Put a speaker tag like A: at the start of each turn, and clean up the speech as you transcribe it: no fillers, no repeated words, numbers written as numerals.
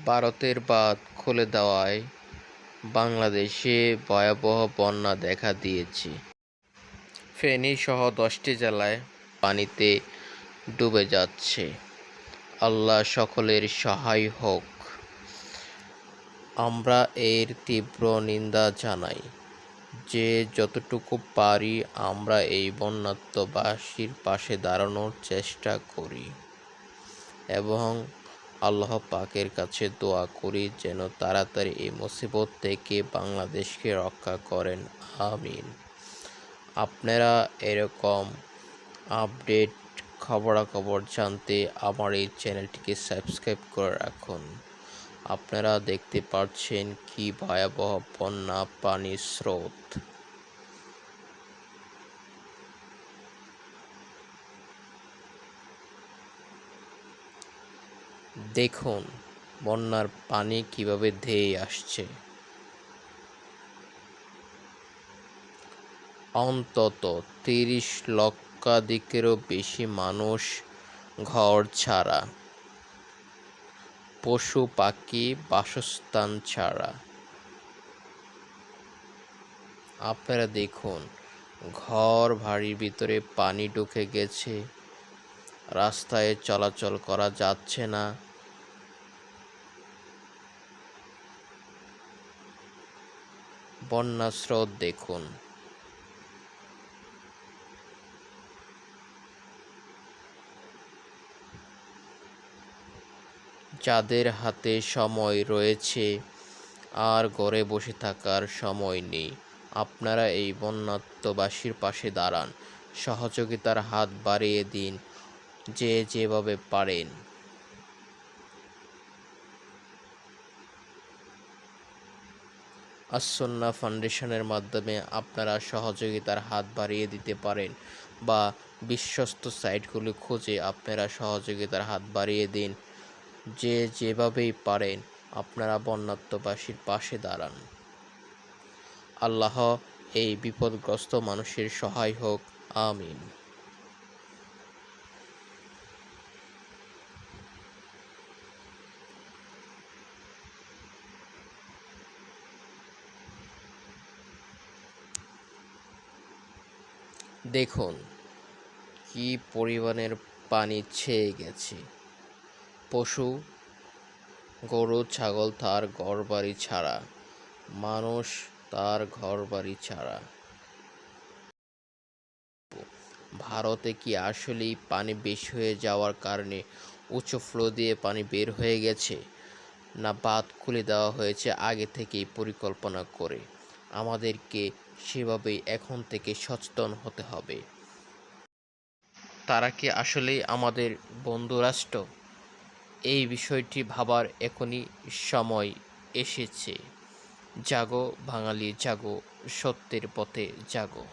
A: ভারতের বাঁধ খুলে দেওয়ায় বাংলাদেশে ভয়াবহ বন্যা দেখা দিয়েছে। ফেনীসহ 10টি জেলায় পানিতে ডুবে যাচ্ছে। আল্লাহ সকলের সহায় হোক। আমরা এর তীব্র নিন্দা জানাই। যে যতটুকু পারি আমরা এই বন্যার্তবাসীর পাশে দাঁড়ানোর চেষ্টা করি এবং আল্লাহ পাকের কাছে দোয়া করি যেন তাড়াতাড়ি এই মুসিবত থেকে বাংলাদেশকে রক্ষা করেন। আমিন। আপনারা এরকম আপডেট খবরাখবর জানতে আমার এই চ্যানেলটিকে সাবস্ক্রাইব করে রাখুন। আপনারা দেখতে পাচ্ছেন কি ভয়াবহ বন্যা পানির স্রোত। দেখুন বন্যার পানি কিভাবে ধেয়ে আসছে। অন্তত 30 লক্ষাধিকেরও বেশি মানুষ ঘর ছাড়া, পশু পাখি বাসস্থান ছাড়া। আপনারা দেখুন ঘর বাড়ির ভিতরে পানি ঢুকে গেছে, রাস্তায় চলাচল করা যাচ্ছে না। বন্যা স্রোত দেখুন। যাদের হাতে সময় রয়েছে আর ঘরে বসে থাকার সময় নেই, আপনারা এই বন্যার্তবাসীর পাশে দাঁড়ান, সহযোগিতার হাত বাড়িয়ে দিন যে যেভাবে পারেন। আস-সুন্নাহ ফাউন্ডেশনের মাধ্যমে আপনারা সহযোগিতার হাত বাড়িয়ে দিতে পারেন বা বিশ্বস্ত সাইটগুলি খুঁজে আপনারা সহযোগিতার হাত বাড়িয়ে দিন। যে যেভাবেই পারেন আপনারা বন্যার্তবাসীর পাশে দাঁড়ান। আল্লাহ এই বিপদগ্রস্ত মানুষের সহায় হোক। আমিন। দেখুন কি পরিমাণের পানি ছেয়ে গেছে। পশু, গরু ছাগল তার ঘরবাড়ি ছাড়া, মানুষ তার ঘরবাড়ি ছাড়া। ভারতে কি আসলেই পানি বেশি হয়ে যাওয়ার কারণে উঁচু ফ্লো দিয়ে পানি বের হয়ে গেছে, না বাঁধ খুলে দেওয়া হয়েছে আগে থেকেই পরিকল্পনা করে? আমাদেরকে সেভাবেই এখন থেকে সচেতন হতে হবে। তারা কি আসলেই আমাদের বন্ধু রাষ্ট্র? এই বিষয়টি ভাবার এখনই সময় এসেছে। জাগো বাঙালি জাগো, সত্যের পথে জাগো।